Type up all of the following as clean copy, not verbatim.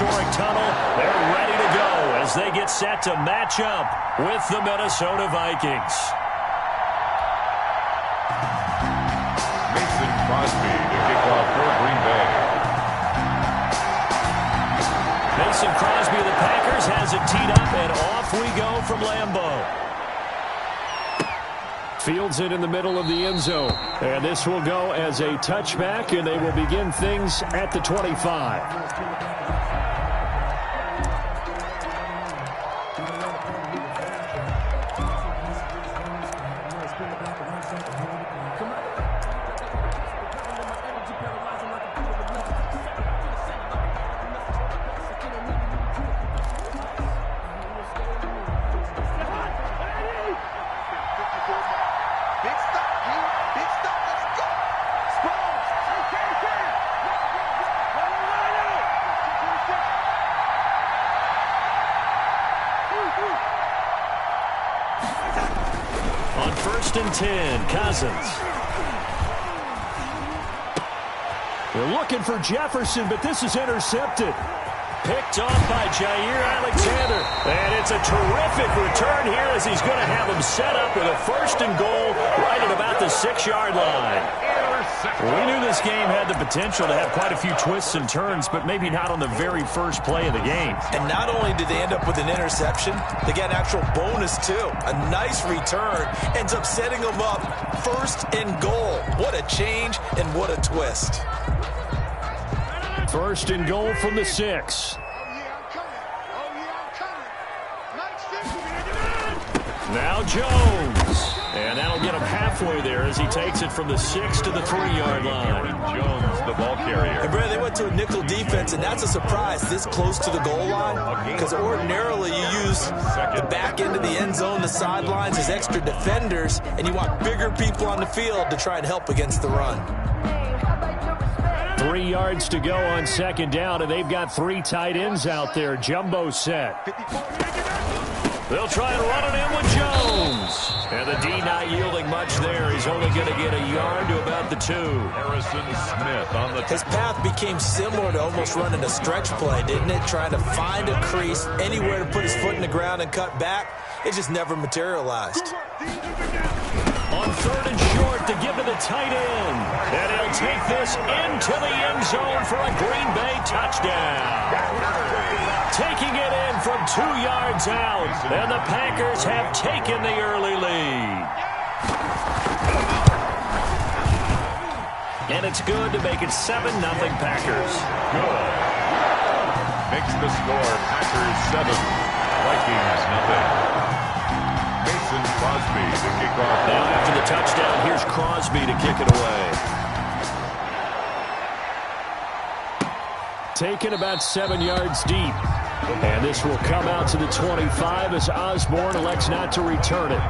historic tunnel. They're ready to go as they get set to match up with the Minnesota Vikings. Mason Crosby to kick off for Green Bay. Mason Crosby of the Packers has it teed up, and off we go from Lambeau. Fields it in the middle of the end zone. And this will go as a touchback, and they will begin things at the 25. On 1st and 10, Cousins. They're looking for Jefferson, but this is intercepted. Picked off by Jair Alexander. And it's a terrific return here as he's going to have him set up with a 1st and goal right at about the 6-yard line. We knew this game had the potential to have quite a few twists and turns, but maybe not on the very first play of the game. And not only did they end up with an interception, they got an actual bonus too. A nice return ends up setting them up 1st and goal. What a change and what a twist. 1st and goal from the 6. Now Jones. And that'll get him halfway there as he takes it from the 6 to the 3-yard line. Jones, the ball carrier. And Brad, they went to a nickel defense, and that's a surprise this close to the goal line, because ordinarily you use the back end of the end zone, the sidelines as extra defenders, and you want bigger people on the field to try and help against the run. 3 yards to go on 2nd down, and they've got 3 tight ends out there. Jumbo set. They'll try and run it in with Jones. And the D not yielding much there. He's only going to get a yard to about the 2. Harrison Smith on the... His path became similar to almost running a stretch play, didn't it? Trying to find a crease, anywhere to put his foot in the ground and cut back. It just never materialized. On 3rd and short to give to the tight end. And he'll take this into the end zone for a Green Bay touchdown. Taking it in from 2 yards out. And the Packers have taken the early lead. And it's good to make it 7-0 Packers. Good. Makes the score Packers 7, Vikings nothing. Mason Crosby to kick off. Now after the touchdown, here's Crosby to kick it away. Taken about 7 yards deep. And this will come out to the 25 as Osborne elects not to return it.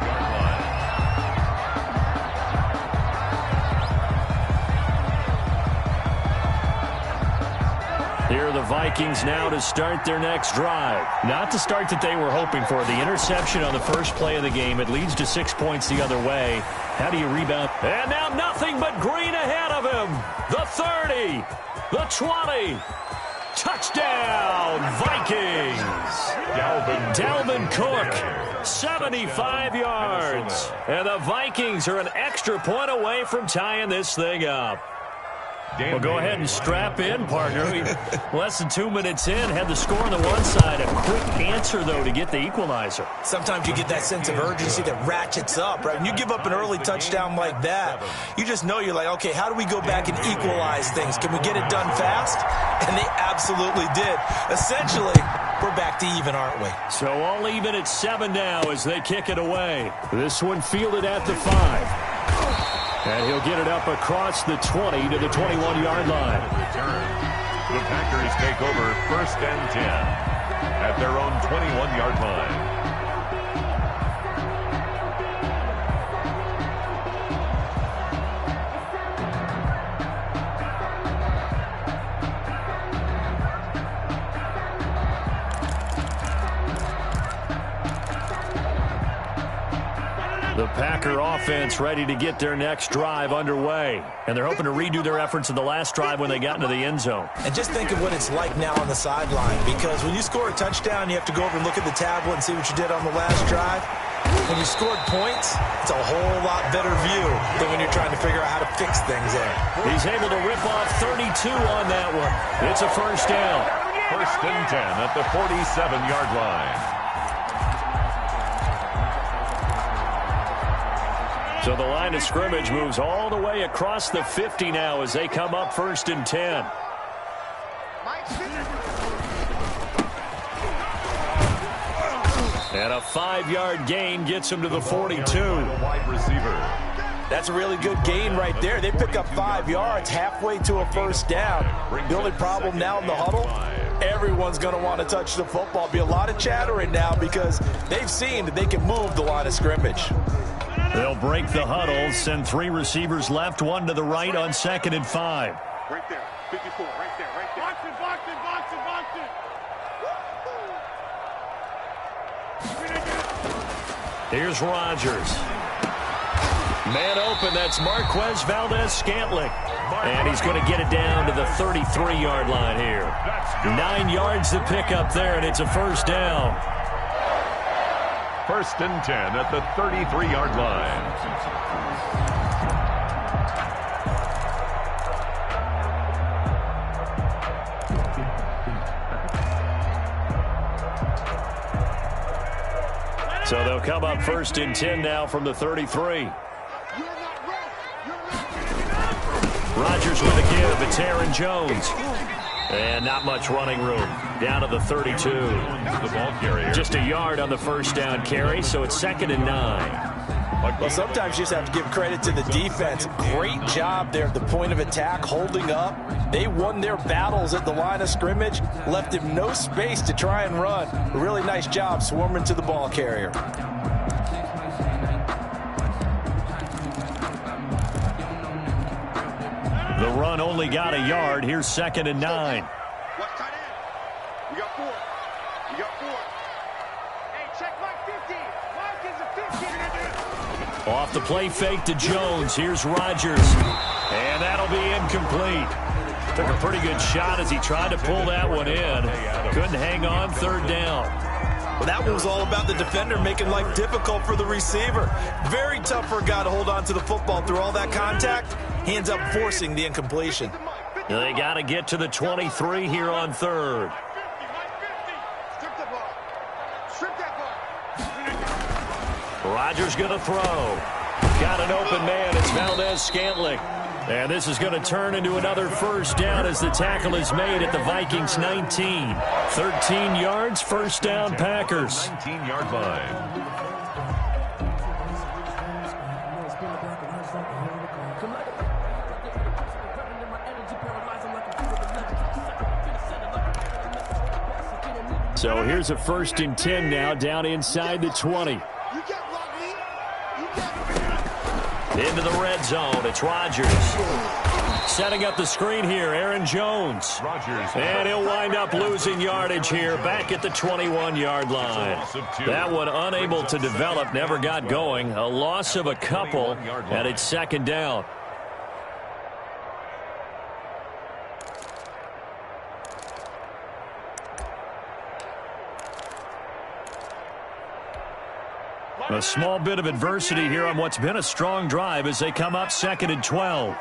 Here are the Vikings now to start their next drive. Not the start that they were hoping for. The interception on the first play of the game. It leads to 6 points the other way. How do you rebound? And now nothing but green ahead of him. The 30. The 20. Touchdown, Vikings. Dalvin Cook, 75 yards. And the Vikings are an extra point away from tying this thing up. Well, go ahead and strap in, partner. Less than 2 minutes in, had the score on the one side. A quick answer, though, to get the equalizer. Sometimes you get that sense of urgency that ratchets up, right? When you give up an early touchdown like that, you just know you're like, okay, how do we go back and equalize things? Can we get it done fast? And they absolutely did. Essentially, we're back to even, aren't we? So all even at 7 now as they kick it away. This one fielded at the 5. And he'll get it up across the 20 to the 21-yard line. The Packers take over 1st and 10 at their own 21-yard line. The Packer offense ready to get their next drive underway. And they're hoping to redo their efforts in the last drive when they got into the end zone. And just think of what it's like now on the sideline, because when you score a touchdown, you have to go over and look at the tablet and see what you did on the last drive. When you scored points, it's a whole lot better view than when you're trying to figure out how to fix things there. He's able to rip off 32 on that one. It's a first down. First and 10 at the 47-yard line. So the line of scrimmage moves all the way across the 50 now as they come up first and 10. And a 5-yard gain gets him to the 42. Wide receiver. That's a really good gain right there. They pick up 5 yards halfway to a first down. The only problem now in the huddle, everyone's going to want to touch the football. Be a lot of chattering now because they've seen that they can move the line of scrimmage. They'll break the huddle, send 3 receivers left, 1 to the right on 2nd and 5. Right there, 54, right there, right there. Box it, box it, box it, box it. Here's Rodgers. Man open, that's Marquez Valdes-Scantling. And he's going to get it down to the 33-yard line here. 9 yards to pick up there, and it's a first down. First and 10 at the 33-yard line. So they'll come up first and 10 now from the 33. Rodgers with a give. It's Aaron Jones. And not much running room. Down to the 32. The ball carrier. Just a yard on the first down carry, so it's 2nd and 9. Well, sometimes you just have to give credit to the defense. Great job there at the point of attack, holding up. They won their battles at the line of scrimmage, left him no space to try and run. A really nice job swarming to the ball carrier. The run only got a yard. Here's 2nd and 9. Watch tight end. You got 4. You got 4. Hey, check Mike 50. Mike is a 50. Off the play fake to Jones. Here's Rodgers. And that'll be incomplete. Took a pretty good shot as he tried to pull that one in. Couldn't hang on, 3rd down. Well, that one was all about the defender making life difficult for the receiver. Very tough for a guy to hold on to the football through all that contact. He ends up forcing the incompletion. They got to get to the 23 here on 3rd. Strip the ball. Strip that ball. Rodgers going to throw. Got an open man. It's Valdes-Scantling. And this is going to turn into another first down as the tackle is made at the Vikings 19. 13 yards, first down, Packers. 19-yard line. So here's a first and 10 now, down inside the 20. Into the red zone, it's Rodgers. Setting up the screen here, Aaron Jones. Rodgers. And he'll wind up losing yardage here, back at the 21-yard line. That one unable to develop, never got going. A loss of a couple, and it's 2nd down. A small bit of adversity here on what's been a strong drive as they come up 2nd and 12.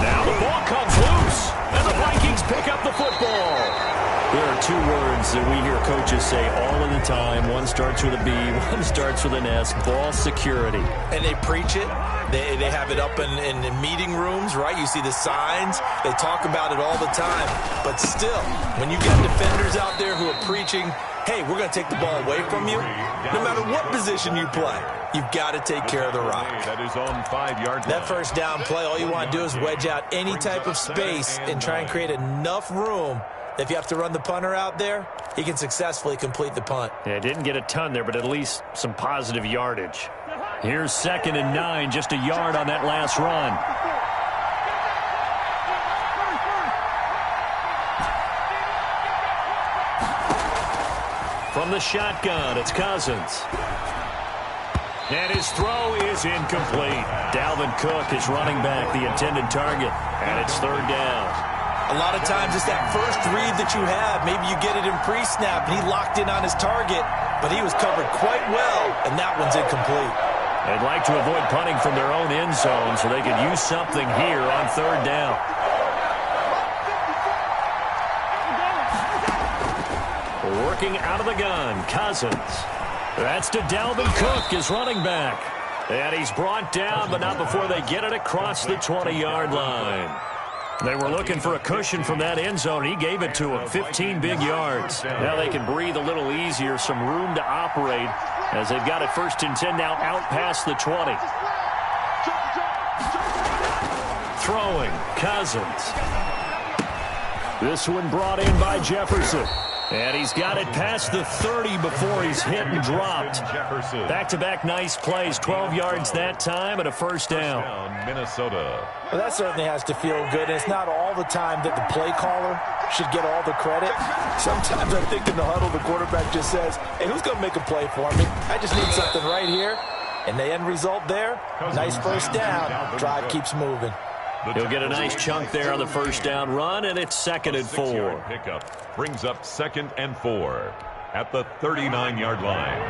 Now the ball comes loose, and the Vikings pick up the football. There are 2 words that we hear coaches say all of the time. One starts with a B, one starts with an S, ball security. And they preach it. They have it up in meeting rooms, right? You see the signs. They talk about it all the time. But still, when you got defenders out there who are preaching, hey, we're going to take the ball away from you, no matter what position you play, you've got to take care of the rock. That is on 5-yard line. That first down play, all you want to do is wedge out any type of space and try and create enough room. If you have to run the punter out there, he can successfully complete the punt. Yeah, didn't get a ton there, but at least some positive yardage. Here's 2nd and 9, just a yard on that last run. From the shotgun, it's Cousins. And his throw is incomplete. Dalvin Cook is running back the intended target, and it's third down. A lot of times it's that first read that you have. Maybe you get it in pre-snap, and he locked in on his target, but he was covered quite well, and that one's incomplete. They'd like to avoid punting from their own end zone so they could use something here on third down. Working out of the gun, Cousins. That's to Dalvin Cook, his running back. And he's brought down, but not before they get it across the 20-yard line. They were looking for a cushion from that end zone. He gave it to him, 15 big yards. Now they can breathe a little easier, some room to operate as they've got it 1st and 10 now out past the 20. Throwing, Cousins. This one brought in by Jefferson. And he's got it past the 30 before he's hit and dropped. Back-to-back nice plays, 12 yards that time and a first down. Minnesota. Well, that certainly has to feel good. And it's not all the time that the play caller should get all the credit. Sometimes I think in the huddle, the quarterback just says, hey, who's going to make a play for me? I just need something right here. And the end result there, nice first down. Drive keeps moving. He'll get a nice chunk there on the first down run, and it's 2nd and 4. Pickup brings up 2nd and 4 at the 39-yard line.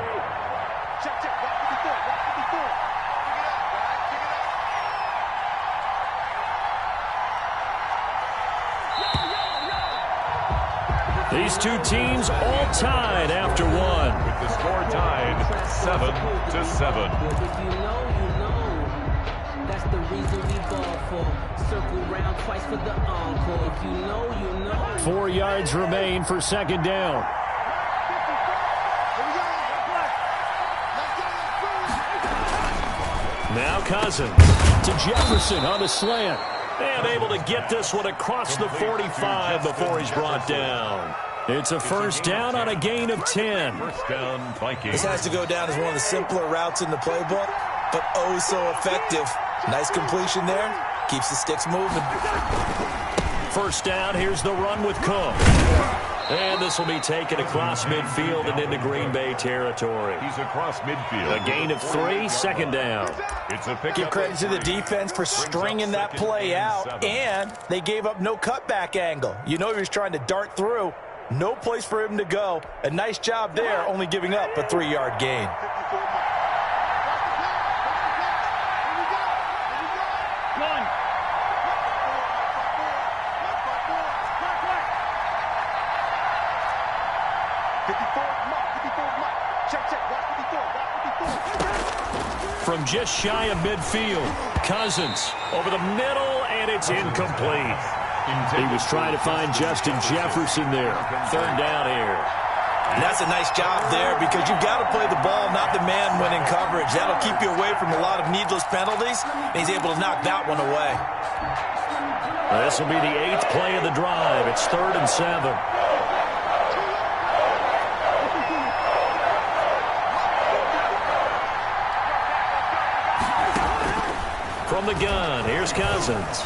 These two teams all tied after one. With the score tied 7-7. That's the reason we ball for. Circle round twice for the encore. If you know, you know. 4 yards remain for 2nd down. Now Cousins to Jefferson on the slant. And able to get this one across the 45 before he's brought down. It's a first down on a gain of 10. First down, Vikings. This has to go down as one of the simpler routes in the playbook, but oh so effective. Nice completion there. Keeps the sticks moving. First down, here's the run with Cook. And this will be taken across midfield and into Green Bay territory. He's across midfield. A gain of 3, 2nd down. It's a pickup. Give credit to the defense for stringing that play out, and they gave up no cutback angle. You know he was trying to dart through. No place for him to go. A nice job there, only giving up a 3-yard gain. From just shy of midfield, Cousins over the middle, and it's incomplete. He was trying to find Justin Jefferson there. 3rd down here. And that's a nice job there because you've got to play the ball, not the man when in coverage. That'll keep you away from a lot of needless penalties, and he's able to knock that one away. This will be the 8th play of the drive. It's 3rd and 7. From the gun, here's Cousins.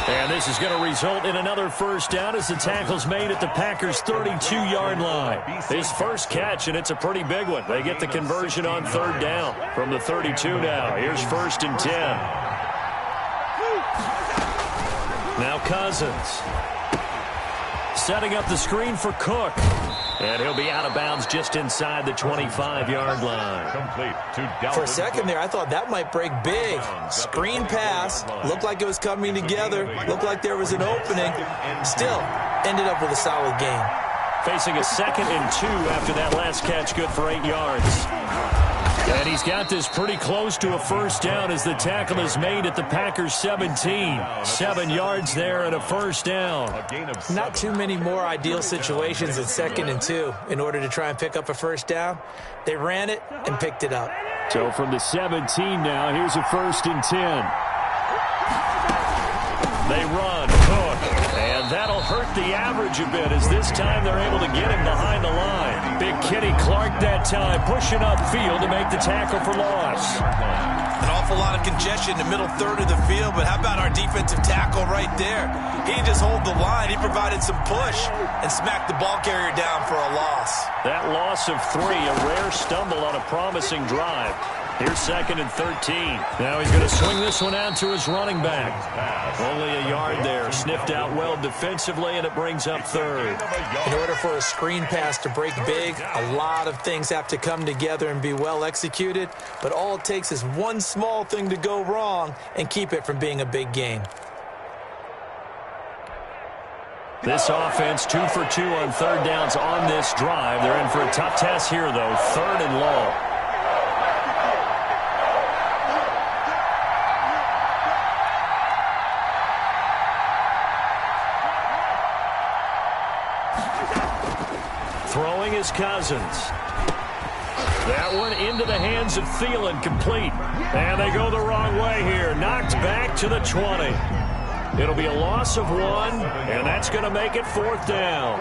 And this is going to result in another first down as the tackle's made at the Packers' 32-yard line. His first catch, and it's a pretty big one. They get the conversion on 3rd down from the 32 now. Here's 1st and 10. Now Cousins. Setting up the screen for Cook. And he'll be out of bounds just inside the 25-yard line. Complete to Dalvin. For a second there, I thought that might break big. Screen pass. Looked like it was coming together. Looked like there was an opening. Still, ended up with a solid gain. Facing a 2nd and 2 after that last catch, good for 8 yards. And he's got this pretty close to a first down as the tackle is made at the Packers' 17. 7 yards there and a first down. Not too many more ideal situations than 2nd and 2 in order to try and pick up a first down. They ran it and picked it up. So from the 17 now, here's a 1st and 10. They run, Cook, and that'll hurt the average a bit, as this time they're able to get him behind the line. Big Kenny Clark that time pushing upfield to make the tackle for loss. An awful lot of congestion in the middle third of the field, but how about our defensive tackle right there? He didn't just hold the line. He provided some push and smacked the ball carrier down for a loss. That loss of 3, a rare stumble on a promising drive. Here's 2nd and 13. Now he's going to swing this one out to his running back. Only a yard there. Sniffed out well defensively, and it brings up 3rd. In order for a screen pass to break big, a lot of things have to come together and be well executed. But all it takes is one small thing to go wrong and keep it from being a big game. This offense 2 for 2 on 3rd downs on this drive. They're in for a tough test here, though. 3rd and long. Throwing is Cousins. That one into the hands of Thielen, complete. And they go the wrong way here. Knocked back to the 20. It'll be a loss of 1, and that's going to make it 4th down.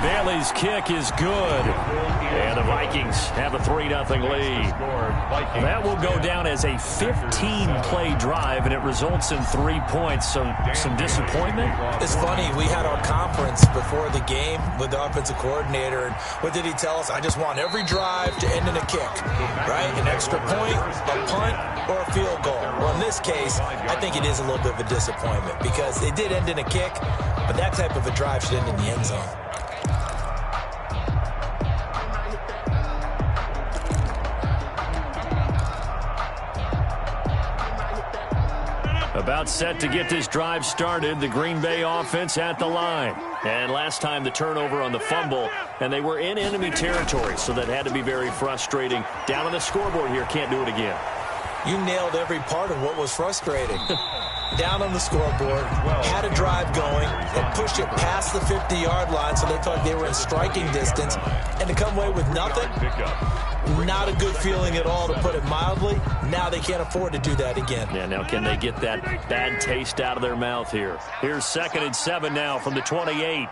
Bailey's kick is good. And the Vikings have a 3-0 lead. That will go down as a 15-play drive, and it results in 3 points. So some disappointment? It's funny. We had our conference before the game with the offensive coordinator, and what did he tell us? I just want every drive to end in a kick, right? An extra point, a punt, or a field goal. Well, in this case, I think it is a little bit of a disappointment because it did end in a kick, but that type of a drive should end in the end zone. About set to get this drive started, the Green Bay offense at the line. And last time the turnover on the fumble, and they were in enemy territory, so that had to be very frustrating. Down on the scoreboard here, can't do it again. You nailed every part of what was frustrating. Down on the scoreboard, had a drive going, and pushed it past the 50-yard line so they thought they were in striking distance, and to come away with nothing, not a good feeling at all, to put it mildly. Now they can't afford to do that again. Yeah, now can they get that bad taste out of their mouth here? Here's 2nd and 7 now from the 28.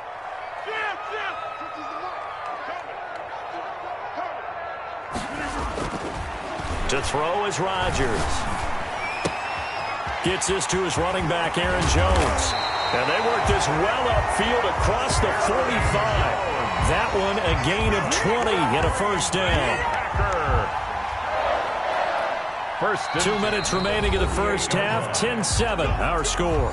To throw is Rodgers. Gets this to his running back, Aaron Jones. And they work this well upfield across the 45. That one a gain of 20 and a 1st down. 2 minutes remaining in the first half. 10-7, our score.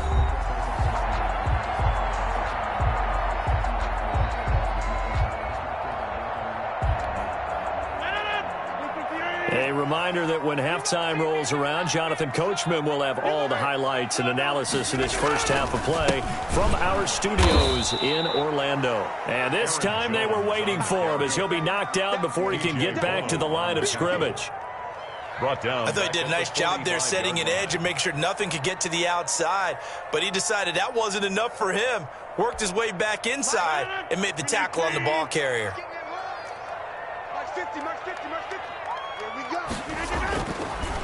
A reminder that when halftime rolls around, Jonathan Coachman will have all the highlights and analysis of this first half of play from our studios in Orlando. And this time they were waiting for him, as he'll be knocked out before he can get back to the line of scrimmage. I thought he did a nice job there setting an edge and make sure nothing could get to the outside. But he decided that wasn't enough for him. Worked his way back inside and made the tackle on the ball carrier.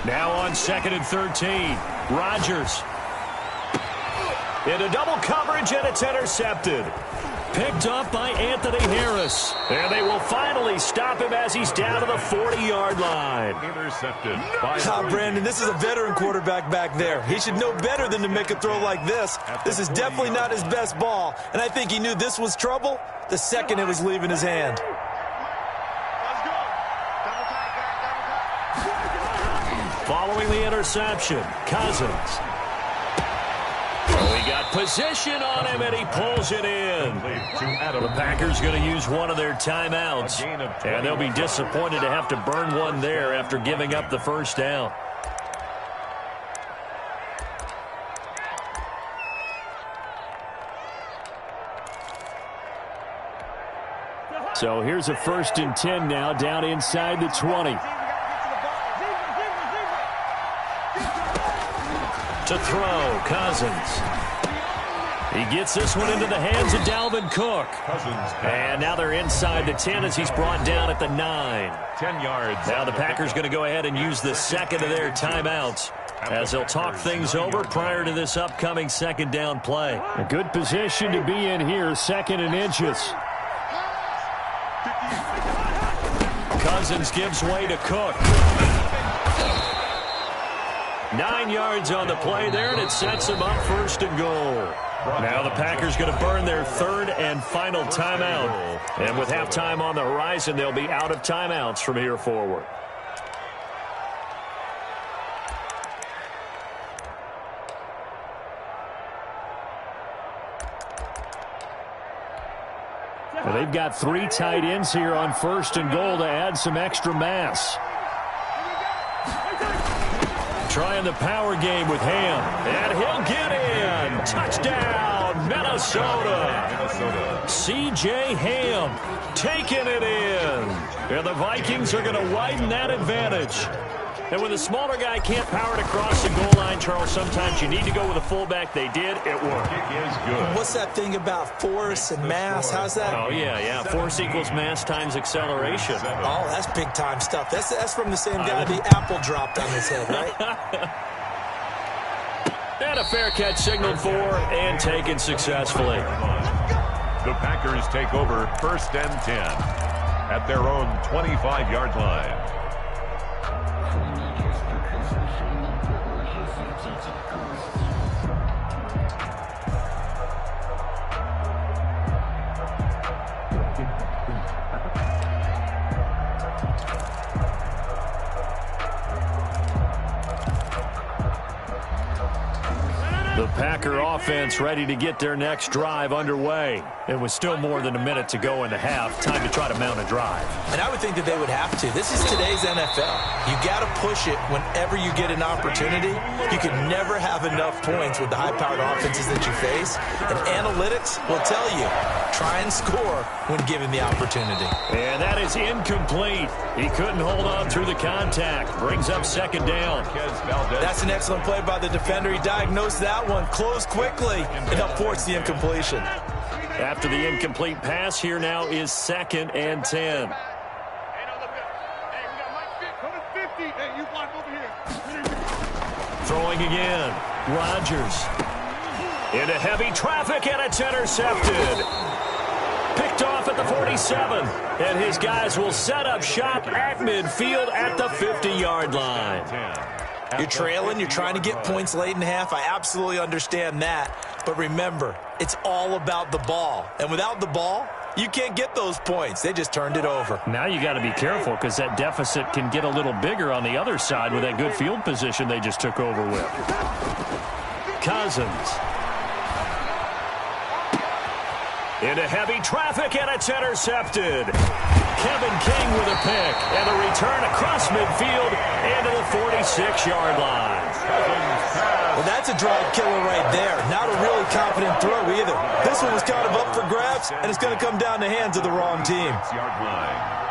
Now on 2nd and 13, Rodgers. Into double coverage, and it's intercepted. Picked up by Anthony Harris. And they will finally stop him as he's down to the 40-yard line. Intercepted. Brandon, this is a veteran quarterback back there. He should know better than to make a throw like this. This is definitely not his best ball. And I think he knew this was trouble the second it was leaving his hand. Following the interception, Cousins. He got position on him, and he pulls it in. The Packers going to use one of their timeouts, and they'll be disappointed to have to burn one there after giving up the first down. So here's a 1st and 10 now, down inside the 20. To throw, Cousins. He gets this one into the hands of Dalvin Cook. And now they're inside the 10 as he's brought down at the 9. 10 yards. Now the Packers going to go ahead and use the second of their timeouts. as they'll talk things over prior to this upcoming second down play. A good position to be in here, 2nd and inches. Cousins gives way to Cook. 9 yards on the play there, and it sets them up 1st and goal. Now the Packers going to burn their 3rd and final timeout. And with halftime on the horizon, they'll be out of timeouts from here forward. Well, they've got 3 tight ends here on 1st and goal to add some extra mass. Trying the power game with Ham. And he'll get in. Touchdown, Minnesota. C.J. Ham taking it in. And the Vikings are going to widen that advantage. And when the smaller guy can't power it across the goal line, Charles, sometimes you need to go with a fullback. They did. It worked. Kick is good. What's that thing about force and mass? How's that? Oh, yeah. Force equals mass times acceleration. Oh, that's big-time stuff. That's from the same guy the apple dropped on his head, right? And a fair catch signaled for and taken successfully. The Packers take over 1st and 10 at their own 25-yard line. The Packer offense ready to get their next drive underway. It was still more than a minute to go in the half. Time to try to mount a drive. And I would think that they would have to. This is today's NFL. You got to push it whenever you get an opportunity. You can never have enough points with the high-powered offenses that you face. And analytics will tell you, try and score when given the opportunity. And that is incomplete. He couldn't hold on through the contact. Brings up 2nd down. That's an excellent play by the defender. He diagnosed that one, closed quickly, and helped force the incompletion. After the incomplete pass, here now is 2nd and 10. Throwing again. Rodgers. Into heavy traffic, and it's intercepted. Picked off at the 47. And his guys will set up shop at midfield at the 50-yard line. You're trailing. You're trying to get points late in the half. I absolutely understand that. But remember, it's all about the ball. And without the ball, you can't get those points. They just turned it over. Now you got to be careful because that deficit can get a little bigger on the other side with that good field position they just took over with. Cousins. Into heavy traffic, and it's intercepted. Kevin King with a pick, and a return across midfield into the 46-yard line. Well, that's a drive killer right there. Not a really confident throw either. This one was kind of up for grabs, and it's going to come down the hands of the wrong team. Yard line.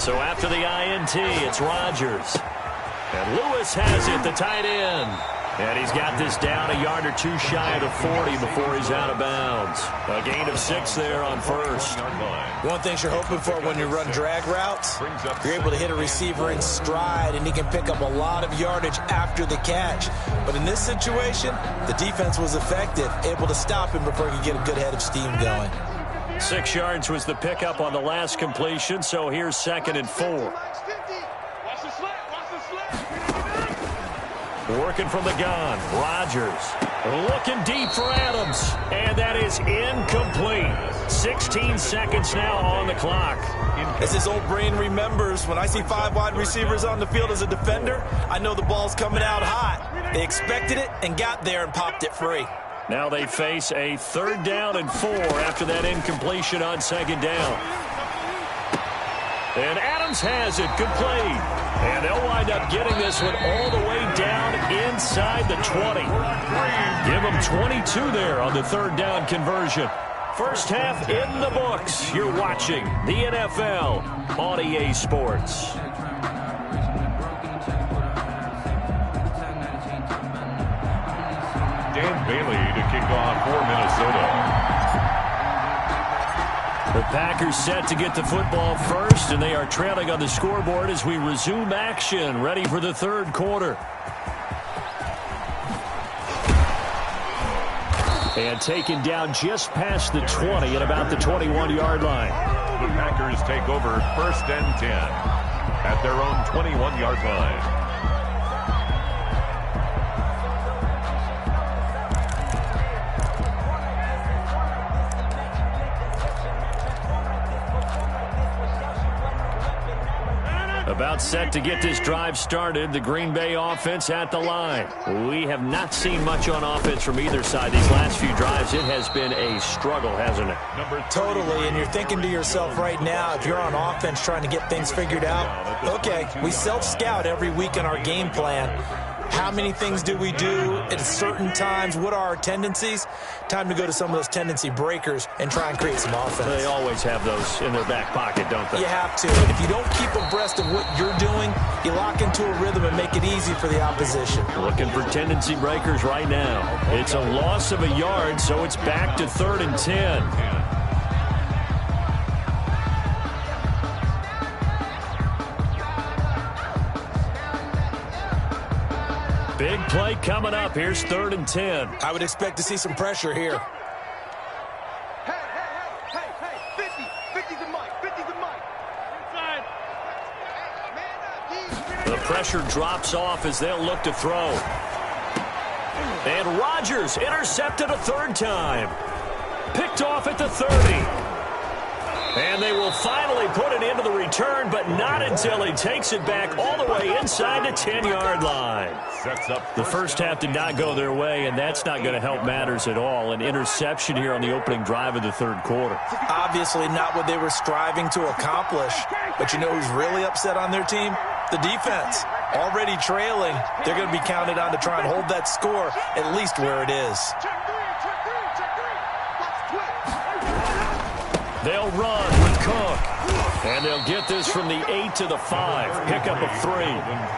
So after the INT, it's Rodgers. And Lewis has it, the tight end. And he's got this down a yard or two shy of the 40 before he's out of bounds. A gain of 6 there on 1st. One thing you're hoping for when you run drag routes, you're able to hit a receiver in stride, and he can pick up a lot of yardage after the catch. But in this situation, the defense was effective, able to stop him before he could get a good head of steam going. 6 yards was the pickup on the last completion, so here's 2nd and 4. Working from the gun, Rodgers looking deep for Adams, and that is incomplete. 16 seconds now on the clock. As his old brain remembers, when I see 5 wide receivers on the field as a defender, I know the ball's coming out hot. They expected it and got there and popped it free. Now they face a 3rd down and 4 after that incompletion on 2nd down. And Adams has it complete. And they'll wind up getting this one all the way down inside the 20. Give them 22 there on the 3rd down conversion. First half in the books. You're watching the NFL on EA Sports. Dan Bailey to kick off for Minnesota. The Packers set to get the football first, and they are trailing on the scoreboard as we resume action, ready for the third quarter. And taken down just past the 20 at about the 21-yard line. The Packers take over 1st and 10 at their own 21-yard line. About set to get this drive started. The Green Bay offense at the line. We have not seen much on offense from either side these last few drives. It has been a struggle, hasn't it? Totally, and you're thinking to yourself right now, if you're on offense trying to get things figured out, okay, we self-scout every week in our game plan. How many things do we do at certain times? What are our tendencies? Time to go to some of those tendency breakers and try and create some offense. They always have those in their back pocket, don't they? You have to. And if you don't keep abreast of what you're doing, you lock into a rhythm and make it easy for the opposition. Looking for tendency breakers right now. It's a loss of a yard, so it's back to 3rd and 10. Big play coming up. Here's 3rd and 10. I would expect to see some pressure here. Hey, 50. 50's the mic. 50's the mic. Inside. The pressure drops off as they'll look to throw. And Rodgers intercepted a 3rd time. Picked off at the 30. And they will finally put it into the return, but not until he takes it back all the way inside the 10-yard line. The first half did not go their way, and that's not going to help matters at all. An interception here on the opening drive of the third quarter. Obviously not what they were striving to accomplish. But you know who's really upset on their team? The defense. Already trailing. They're going to be counted on to try and hold that score at least where it is. They'll run with Cook. And they'll get this from the 8 to the 5. Pick up a 3.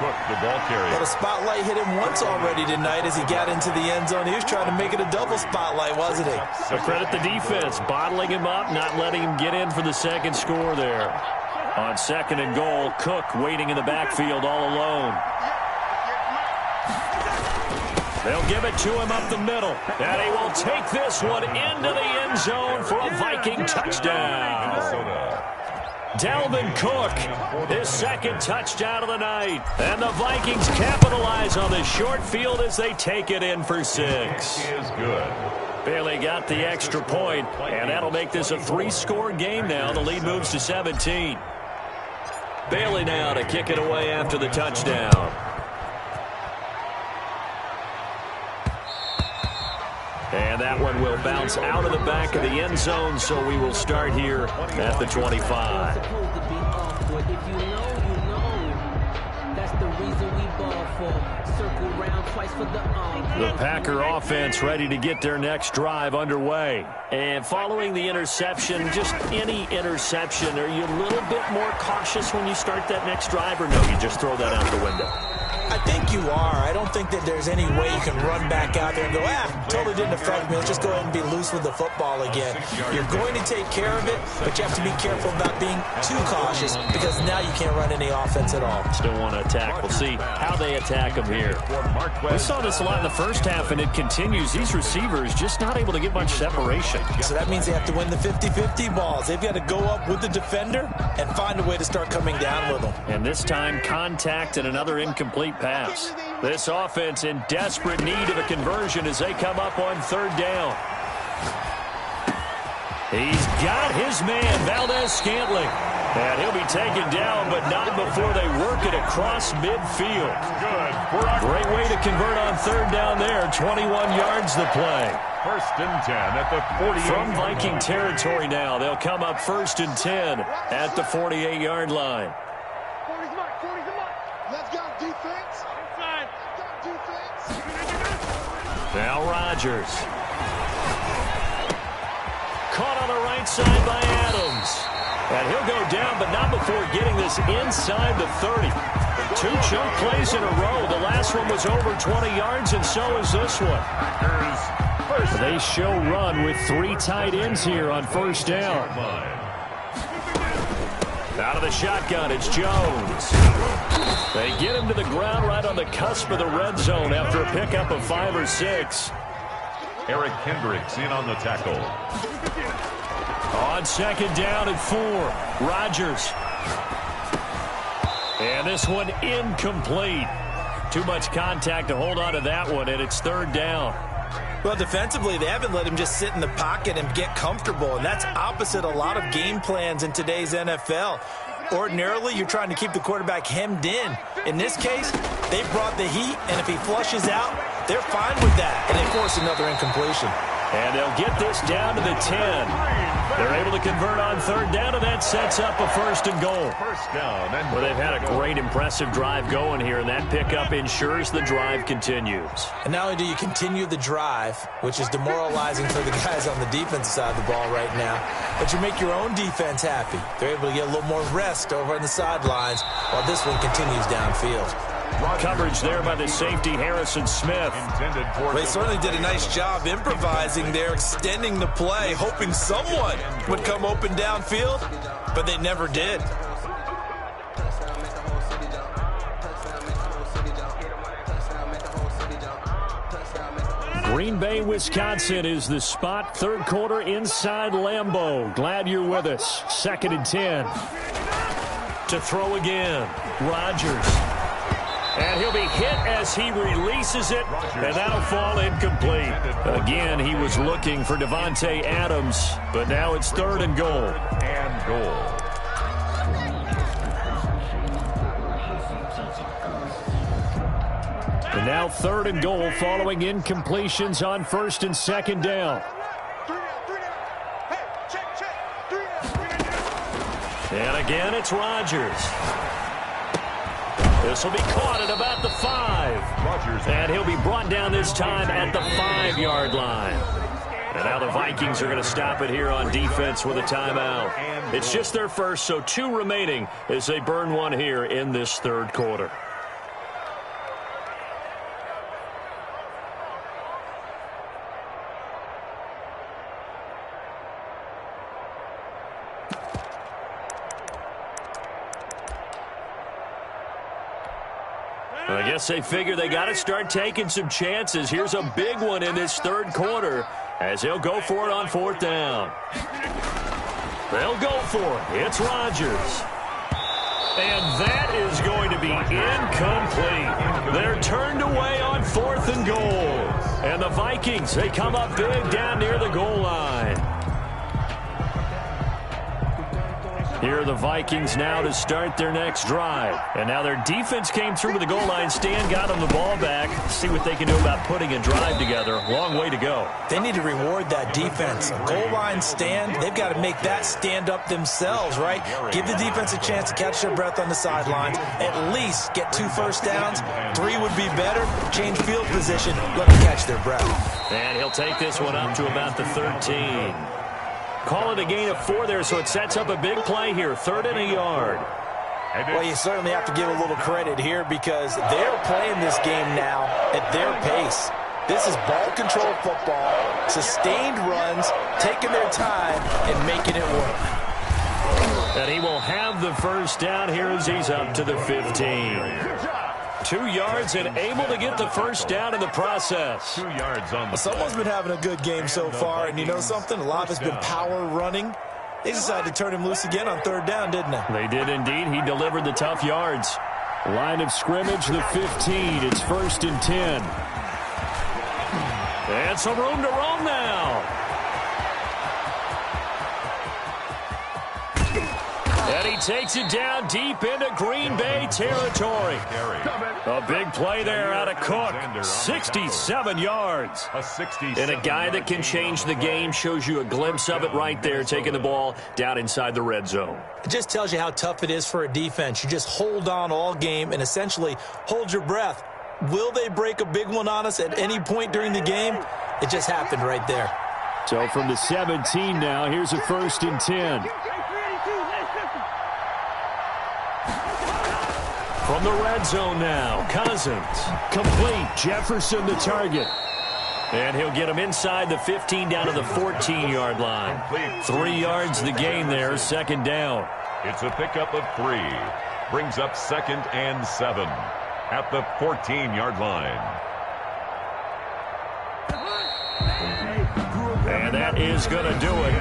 Cook, the ball carrier. But a spotlight hit him once already tonight as he got into the end zone. He was trying to make it a double spotlight, wasn't he? So credit the defense, bottling him up, not letting him get in for the second score there. On 2nd and goal, Cook waiting in the backfield all alone. They'll give it to him up the middle. And he will take this one into the end zone for a Viking touchdown. Dalvin Cook, his 2nd touchdown of the night. And the Vikings capitalize on the short field as they take it in for 6. He is good. Bailey got the extra point, and that'll make this a 3-score game now. The lead moves to 17. Bailey now to kick it away after the touchdown. And that one will bounce out of the back of the end zone, so we will start here at the 25. The Packer offense ready to get their next drive underway. And following the interception, just any interception, are you a little bit more cautious when you start that next drive, or no, you just throw that out the window? I think you are. I don't think that there's any way you can run back out there and go, totally didn't affect me. Let's just go ahead and be loose with the football again. You're going to take care of it, but you have to be careful about being too cautious because now you can't run any offense at all. Still want to attack. We'll see how they attack them here. We saw this a lot in the first half, and it continues. These receivers just not able to get much separation. So that means they have to win the 50-50 balls. They've got to go up with the defender and find a way to start coming down with them. And this time, contact and another incomplete pass. This offense in desperate need of a conversion as they come up on 3rd down. He's got his man, Valdez-Scantling. And he'll be taken down, but not before they work it across midfield. Good. Great way to convert on 3rd down there. 21 yards the play. 1st and 10 at the 48. From Viking territory now, they'll come up 1st and 10 at the 48-yard line. 40's the mic. Let's go, defense. Inside. Defense. Now Rodgers. Caught on the right side by Adams. And he'll go down, but not before getting this inside the 30. 2 chunk plays in a row. The last one was over 20 yards, and so is this one. They show run with 3 tight ends here on first down. Out of the shotgun, it's Jones. They get him to the ground right on the cusp of the red zone after a pickup of 5 or 6. Eric Kendricks in on the tackle. On second down and 4, Rodgers. And this one incomplete. Too much contact to hold on to that one, and it's third down. Well, defensively, they haven't let him just sit in the pocket and get comfortable, and that's opposite a lot of game plans in today's NFL. Ordinarily, you're trying to keep the quarterback hemmed in. In this case, they brought the heat, and if he flushes out, they're fine with that, and they force another incompletion. And they'll get this down to the 10. They're able to convert on third down, and that sets up a first and goal. First down. Well, they've had a great, impressive drive going here, and that pickup ensures the drive continues. And not only do you continue the drive, which is demoralizing for the guys on the defensive side of the ball right now, but you make your own defense happy. They're able to get a little more rest over on the sidelines while this one continues downfield. Coverage there by the safety, Harrison Smith. They certainly did a nice job improvising there, extending the play, hoping someone would come open downfield, but they never did. Green Bay, Wisconsin is the spot. Third quarter inside Lambeau. Glad you're with us. 2nd and 10. To throw again, Rodgers. And he'll be hit as he releases it, and that'll fall incomplete. Again, he was looking for Davante Adams, but now it's 3rd and goal. And now 3rd and goal following incompletions on 1st and 2nd down. And again, it's Rodgers. This will be caught at about the 5. And he'll be brought down this time at the 5-yard line. And now the Vikings are going to stop it here on defense with a timeout. It's just their first, so 2 remaining as they burn one here in this third quarter. I guess they figure they got to start taking some chances. Here's a big one in this third quarter as they'll go for it on 4th down. They'll go for it. It's Rodgers. And that is going to be incomplete. They're turned away on 4th and goal. And the Vikings, they come up big down near the goal line. Here are the Vikings now to start their next drive. And now their defense came through to the goal line. Stan got them the ball back. See what they can do about putting a drive together. Long way to go. They need to reward that defense. A goal line stand, they've got to make that stand up themselves, right? Give the defense a chance to catch their breath on the sidelines. At least get 2 first downs. 3 would be better. Change field position. Let them catch their breath. And he'll take this one up to about the 13. Call it a gain of 4 there, so it sets up a big play here. 3rd and a yard. Well, you certainly have to give a little credit here because they're playing this game now at their pace. This is ball control football, sustained runs, taking their time and making it work. And he will have the first down here as he's up to the 15. 2 yards and able to get the first down in the process. 2 yards on the Someone's been having a good game so far, and you know something? A lot has been power running. They decided to turn him loose again on 3rd down, didn't they? They did indeed. He delivered the tough yards. Line of scrimmage, the 15. It's 1st and 10. And some room to roam now. And he takes it down deep into Green Bay territory. A big play there out of Cook. 67 yards. And a guy that can change the game, shows you a glimpse of it right there, taking the ball down inside the red zone. It just tells you how tough it is for a defense. You just hold on all game and essentially hold your breath. Will they break a big one on us at any point during the game? It just happened right there. So from the 17 now, here's a 1st and 10. From the red zone now, Cousins. Complete. Jefferson the target. And he'll get him inside the 15 down to the 14-yard line. 3 yards the gain there, 2nd down. It's a pickup of 3. Brings up 2nd and 7 at the 14-yard line. And that is going to do it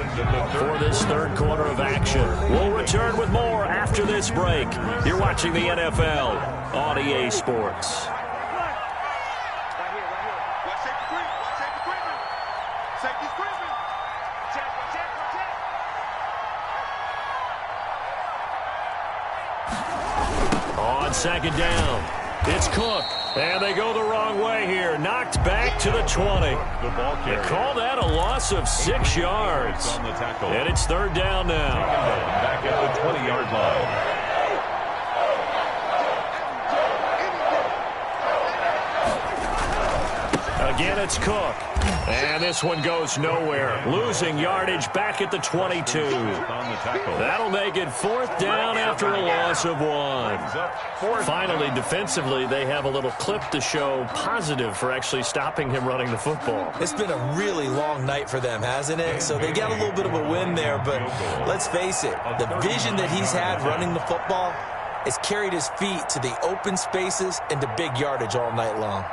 for this 3rd quarter of action. We'll return with more after this break. You're watching the NFL on EA Sports. On 2nd down, it's Cook. And they go the wrong way here. Knocked back to the 20. They call that a loss of 6 yards. And it's 3rd down now. Back at the 20-yard line. Again, it's Cook. And this one goes nowhere. Losing yardage back at the 22. That'll make it 4th down after a loss of 1. Finally, defensively, they have a little clip to show positive for actually stopping him running the football. It's been a really long night for them, hasn't it? So they got a little bit of a win there, but let's face it, the vision that he's had running the football has carried his feet to the open spaces and to big yardage all night long.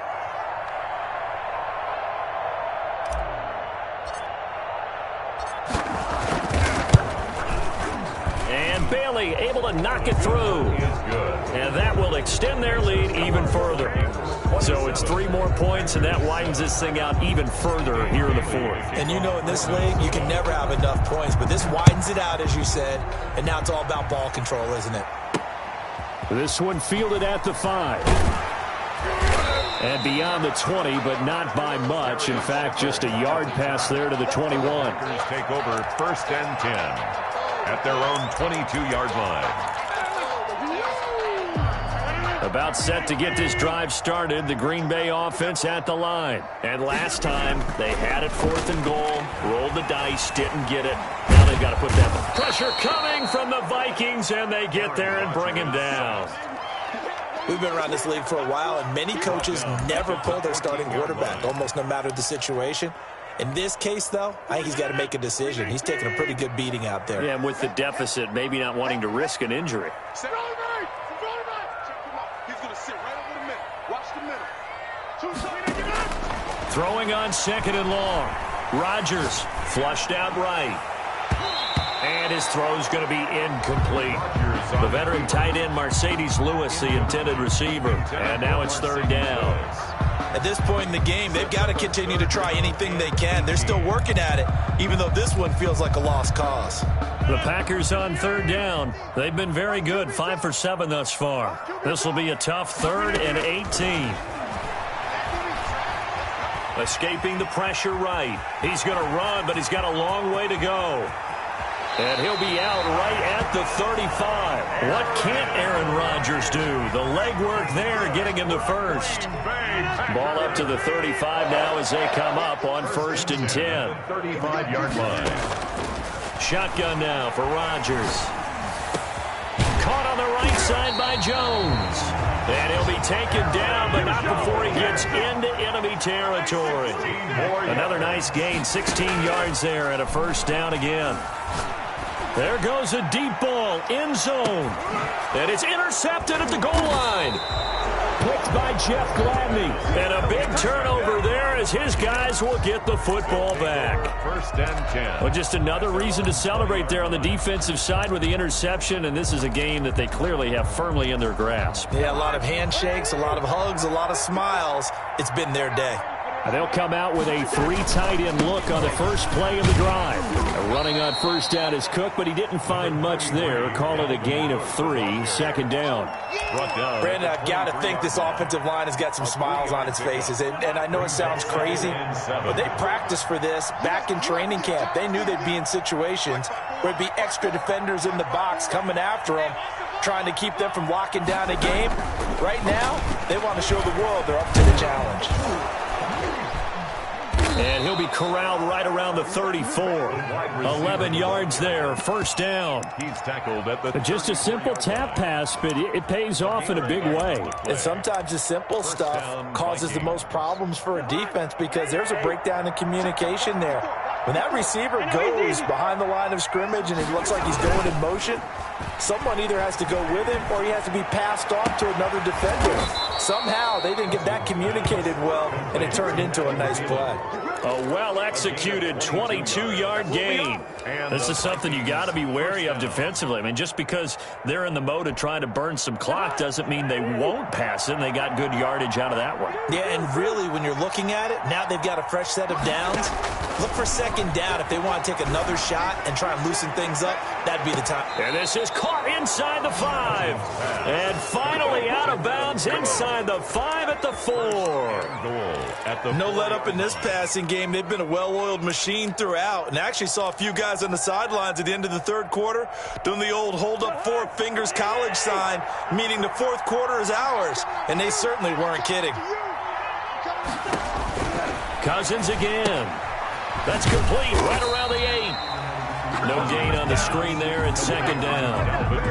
Bailey able to knock it through. And that will extend their lead even further. So it's 3 more points, and that widens this thing out even further here in the 4th. And you know in this league, you can never have enough points, but this widens it out, as you said, and now it's all about ball control, isn't it? This one fielded at the 5. And beyond the 20, but not by much. In fact, just a yard pass there to the 21. Take over 1st and 10. At their own 22-yard line. About set to get this drive started, the Green Bay offense at the line. And last time, they had it 4th and goal, rolled the dice, didn't get it. Now they've got to put that pressure coming from the Vikings, and they get there and bring him down. We've been around this league for a while, and many coaches never pull their starting quarterback, almost no matter the situation. In this case, though, I think he's got to make a decision. He's taking a pretty good beating out there. Yeah, and with the deficit, maybe not wanting to risk an injury. He's going to sit right over the middle. Watch the middle. Throwing on 2nd and long. Rodgers flushed out right. And his throw's going to be incomplete. The veteran tight end, Mercedes Lewis, the intended receiver. And now it's 3rd down. At this point in the game, they've got to continue to try anything they can. They're still working at it, even though this one feels like a lost cause. The Packers on 3rd down. They've been very good, 5 for 7 thus far. This will be a tough 3rd and 18. Escaping the pressure right. He's going to run, but he's got a long way to go. And he'll be out right at the 35. What can't Aaron Rodgers do? The legwork there getting him the 1st. Ball up to the 35 now as they come up on 1st and 10. 35-yard line. Shotgun now for Rodgers. Caught on the right side by Jones. And he'll be taken down, but not before he gets into enemy territory. Another nice gain, 16 yards there and a 1st down again. There goes a deep ball, end zone. And it's intercepted at the goal line. Picked by Jeff Gladney. And a big turnover there as his guys will get the football back. 1st and 10. Well, just another reason to celebrate there on the defensive side with the interception, and this is a game that they clearly have firmly in their grasp. Yeah, a lot of handshakes, a lot of hugs, a lot of smiles. It's been their day. They'll come out with a 3 tight end look on the first play of the drive. Running on 1st down is Cook, but he didn't find much there. Call it a gain of 3, 2nd down. Brandon, I've got to think this offensive line has got some smiles on its faces. And I know it sounds crazy, but they practiced for this back in training camp. They knew they'd be in situations where it'd be extra defenders in the box coming after them, trying to keep them from locking down a game. Right now, they want to show the world they're up to the challenge. And he'll be corralled right around the 34. 11 yards there, first down. He's tackled at the Just a simple tap pass, but it pays off in a big way. And sometimes the simple stuff causes the most problems for a defense because there's a breakdown in communication there. When that receiver goes behind the line of scrimmage and it looks like he's going in motion, someone either has to go with him or he has to be passed off to another defender. Somehow they didn't get that communicated well, and it turned into a nice play. A well-executed 22-yard gain. This is something you got to be wary of defensively. I mean, just because they're in the mode of trying to burn some clock doesn't mean they won't pass it, and they got good yardage out of that one. Yeah, and really, when you're looking at it, now they've got a fresh set of downs. Look for second down if they want to take another shot and try and loosen things up. That'd be the time. And this is caught inside the 5. And finally out of bounds inside the 5 at the 4. No let up in this passing game. They've been a well-oiled machine throughout. And I actually saw a few guys on the sidelines at the end of the third quarter doing the old hold up 4 fingers college sign, meaning the fourth quarter is ours. And they certainly weren't kidding. Cousins again. That's complete right around the 8. No gain on the screen there at second down.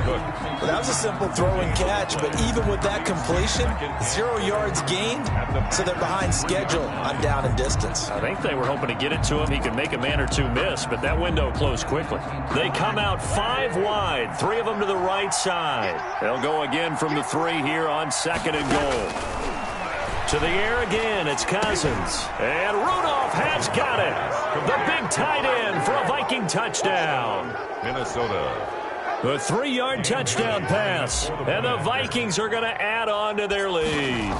Well, that was a simple throw and catch, but even with that completion, 0 yards gained, so they're behind schedule on down and distance. I think they were hoping to get it to him. He could make a man or two miss, but that window closed quickly. They come out 5 wide, 3 of them to the right side. They'll go again from the 3 here on second and goal. To the air again, it's Cousins. And Rudolph has got it. The big tight end for a Viking touchdown. Minnesota. A 3-yard touchdown pass. And the Vikings are going to add on to their lead.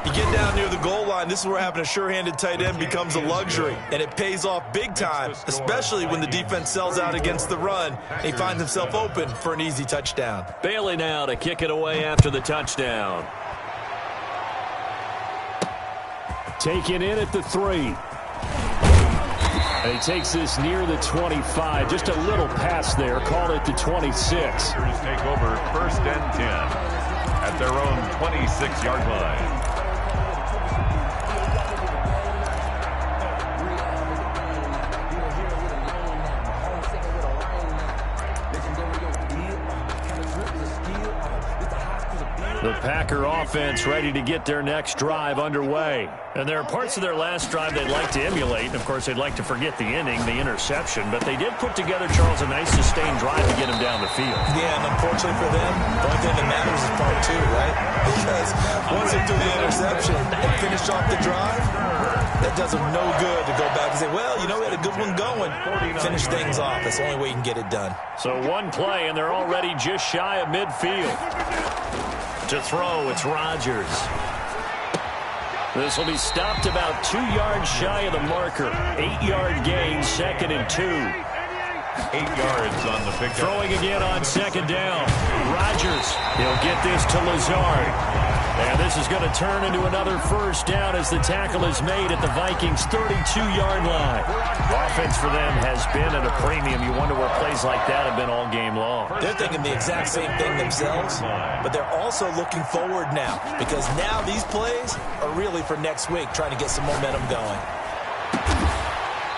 You get down near the goal line, this is where having a sure-handed tight end becomes a luxury. And it pays off big time, especially when the defense sells out against the run. And he finds himself open for an easy touchdown. Bailey now to kick it away after the touchdown. Taken in at the 3. And he takes this near the 25. Just a little pass there. Call it the 26. Take over first and 10 at their own 26-yard line. The Packer offense ready to get their next drive underway. And there are parts of their last drive they'd like to emulate. And, of course, they'd like to forget the ending, the interception. But they did put together, Charles, a nice sustained drive to get him down the field. Yeah, and unfortunately for them, the only thing that matters is part 2, right? Because once they threw the interception and finished off the drive, that does them no good to go back and say, well, you know, we had a good one going. Finish things off. That's the only way you can get it done. So one play, and they're already just shy of midfield. To throw, it's Rodgers. This will be stopped about 2 yards shy of the marker. 8-yard gain, second and 2. 8 yards on the pickup. Throwing again on second down. Rodgers, he'll get this to Lazard. And this is going to turn into another first down as the tackle is made at the Vikings' 32-yard line. Offense for them has been at a premium. You wonder where plays like that have been all game long. They're thinking the exact same thing themselves, but they're also looking forward now because now these plays are really for next week, trying to get some momentum going.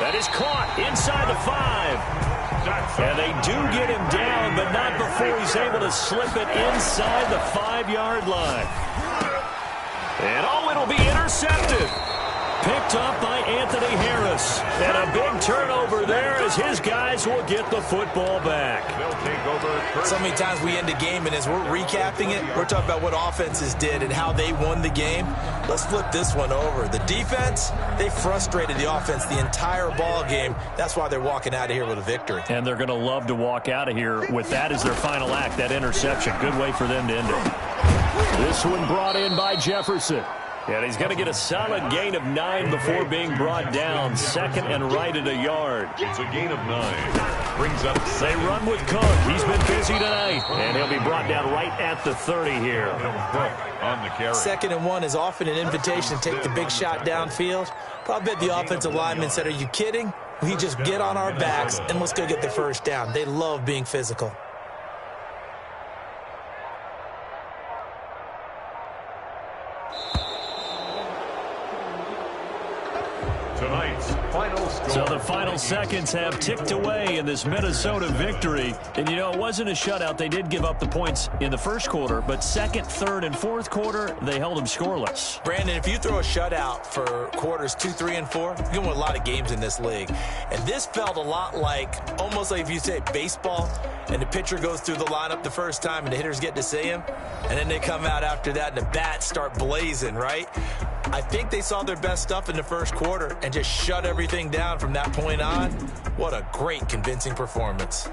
That is caught inside the 5. And they do get him down, but not before he's able to slip it inside the 5-yard line. And it'll be intercepted. Picked up by Anthony Harris. And a big turnover there as his guys will get the football back. They'll take over. So many times we end a game, and as we're recapping it, we're talking about what offenses did and how they won the game. Let's flip this one over. The defense, they frustrated the offense the entire ball game. That's why they're walking out of here with a victory. And they're going to love to walk out of here with that as their final act, that interception. Good way for them to end it. This one brought in by Jefferson. And he's going to get a solid gain of 9 before being brought down. Second and right at a yard. It's a gain of 9. Brings up. They run with Cook. He's been busy tonight. And he'll be brought down right at the 30 here. On the carry. Second and 1 is often an invitation to take the big shot downfield. But I bet the offensive lineman said, are you kidding? We just get on our backs and let's go get the first down. They love being physical. tonight's final score. So the final seconds have ticked away in this Minnesota victory. And, you know, it wasn't a shutout. They did give up the points in the first quarter, but second, third, and fourth quarter, they held them scoreless. Brandon, if you throw a shutout for quarters 2, 3, and 4, you're going to win a lot of games in this league. And this felt a lot like, almost like if you say baseball, and the pitcher goes through the lineup the first time and the hitters get to see him, and then they come out after that and the bats start blazing, right? I think they saw their best stuff in the first quarter and just shut everything down from that point on. What a great, convincing performance.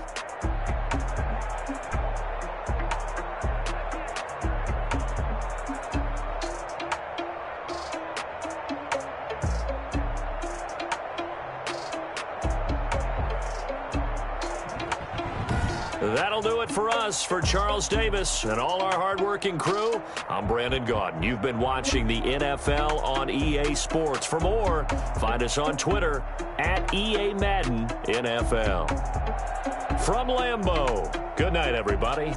That'll do it for us. For Charles Davis and all our hardworking crew, I'm Brandon Gaudin. You've been watching the NFL on EA Sports. For more, find us on Twitter at EA Madden NFL. From Lambeau, good night, everybody.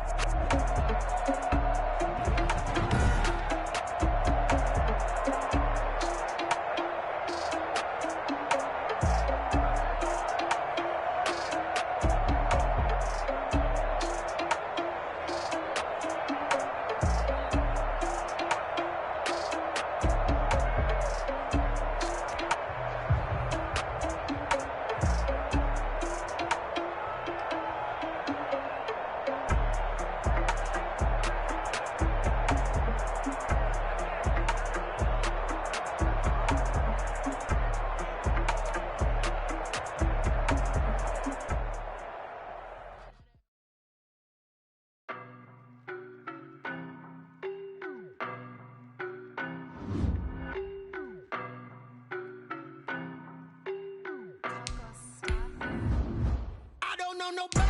No.